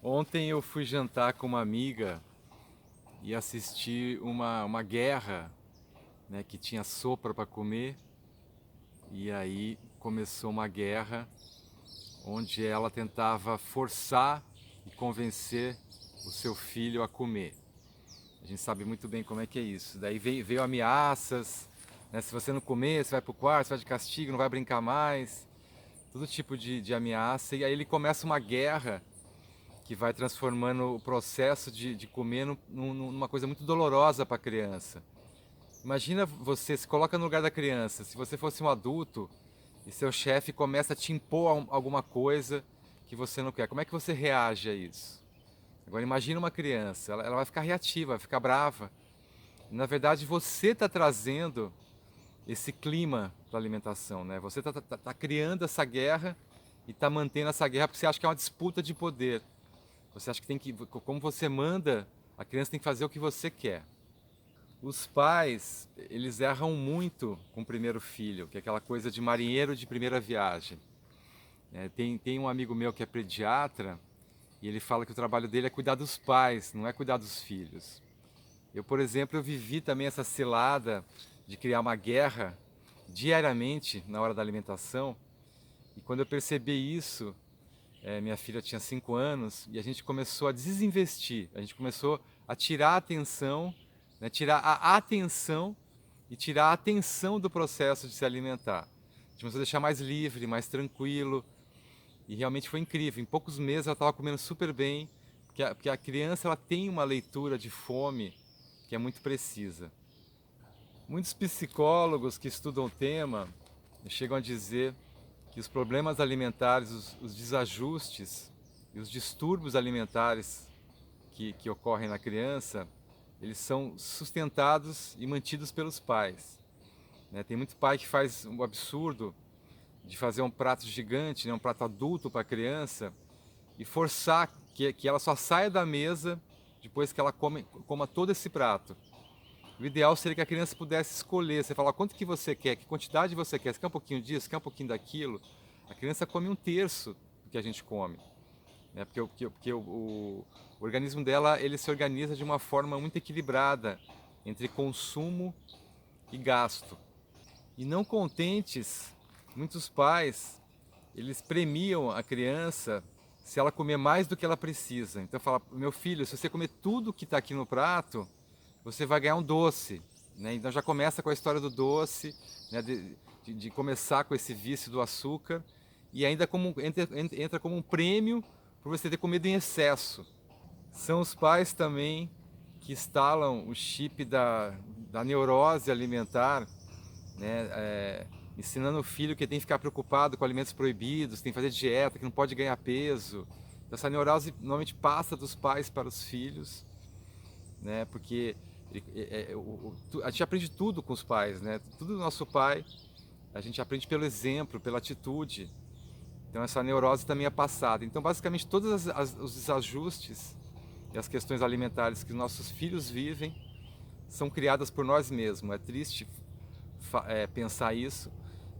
Ontem eu fui jantar com uma amiga e assisti uma guerra, né, que tinha sopa para comer, e aí começou uma guerra onde ela tentava forçar e convencer o seu filho a comer. A gente sabe muito bem como é que é isso. Daí veio ameaças, né, se você não comer, você vai pro quarto, você vai de castigo, não vai brincar mais, todo tipo de ameaça, e aí ele começa uma guerra que vai transformando o processo de comer numa coisa muito dolorosa para a criança. Imagina, você se coloca no lugar da criança, se você fosse um adulto e seu chefe começa a te impor alguma coisa que você não quer, como é que você reage a isso? Agora imagina uma criança, ela vai ficar reativa, vai ficar brava. E, na verdade, você está trazendo esse clima para a alimentação, né? Você está criando essa guerra e está mantendo essa guerra porque você acha que é uma disputa de poder. Você acha que tem que, como você manda, a criança tem que fazer o que você quer. Os pais, eles erram muito com o primeiro filho, que é aquela coisa de marinheiro de primeira viagem. Tem um amigo meu que é pediatra e ele fala que o trabalho dele é cuidar dos pais, não é cuidar dos filhos. Eu, por exemplo, eu vivi também essa cilada de criar uma guerra diariamente na hora da alimentação. E quando eu percebi isso, minha filha tinha 5 anos e a gente começou a desinvestir, a gente começou a tirar a atenção, né, tirar a atenção e tirar a atenção do processo de se alimentar. A gente começou a deixar mais livre, mais tranquilo e realmente foi incrível. Em poucos meses ela estava comendo super bem, porque a criança ela tem uma leitura de fome que é muito precisa. Muitos psicólogos que estudam o tema chegam a dizer que os problemas alimentares, os desajustes e os distúrbios alimentares que ocorrem na criança, eles são sustentados e mantidos pelos pais. Né? Tem muito pai que faz um absurdo de fazer um prato gigante, né, um prato adulto para a criança e forçar que ela só saia da mesa depois que ela coma todo esse prato. O ideal seria que a criança pudesse escolher. Você fala quanto que você quer, que quantidade você quer. Você quer um pouquinho disso, quer um pouquinho daquilo. A criança come um terço do que a gente come. Né? Porque o organismo dela ele se organiza de uma forma muito equilibrada entre consumo e gasto. E não contentes, muitos pais eles premiam a criança se ela comer mais do que ela precisa. Então fala, meu filho, se você comer tudo que está aqui no prato, você vai ganhar um doce. Né? Então já começa com a história do doce, né? de começar com esse vício do açúcar, e ainda entra como um prêmio por você ter comido em excesso. São os pais também que instalam o chip da neurose alimentar, né? Ensinando o filho que tem que ficar preocupado com alimentos proibidos, que tem que fazer dieta, que não pode ganhar peso. Então, essa neurose normalmente passa dos pais para os filhos, né? Porque a gente aprende tudo com os pais, né? Tudo do nosso pai a gente aprende pelo exemplo, pela atitude. Então essa neurose também é passada. Então basicamente todos os desajustes e as questões alimentares que nossos filhos vivem são criadas por nós mesmos. É triste pensar isso,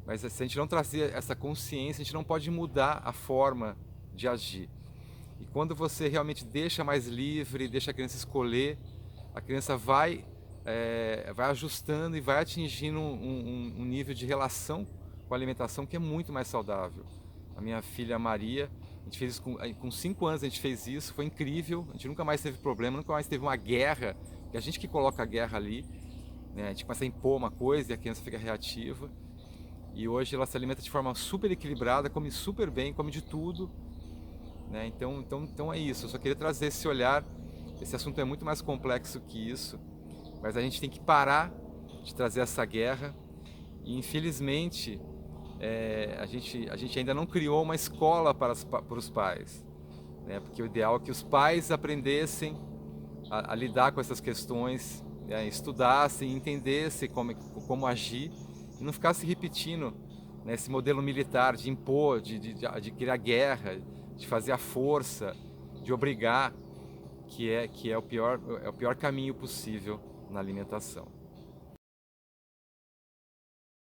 mas se a gente não trazer essa consciência, a gente não pode mudar a forma de agir. E quando você realmente deixa mais livre, deixa a criança escolher, a criança vai ajustando e vai atingindo um nível de relação com a alimentação que é muito mais saudável. A minha filha Maria, a gente fez isso com 5 anos, a gente fez isso, foi incrível, a gente nunca mais teve problema, nunca mais teve uma guerra, e a gente que coloca a guerra ali, né? A gente começa a impor uma coisa e a criança fica reativa. E hoje ela se alimenta de forma super equilibrada, come super bem, come de tudo, né? Então é isso, eu só queria trazer esse olhar. Esse assunto é muito mais complexo que isso, mas a gente tem que parar de trazer essa guerra. E infelizmente a gente ainda não criou uma escola para os pais, né? Porque o ideal é que os pais aprendessem a lidar com essas questões, né? Estudassem, entendessem como agir e não ficasse repetindo, né, esse modelo militar de impor, de criar guerra, de fazer a força, de obrigar, que é o pior caminho possível na alimentação.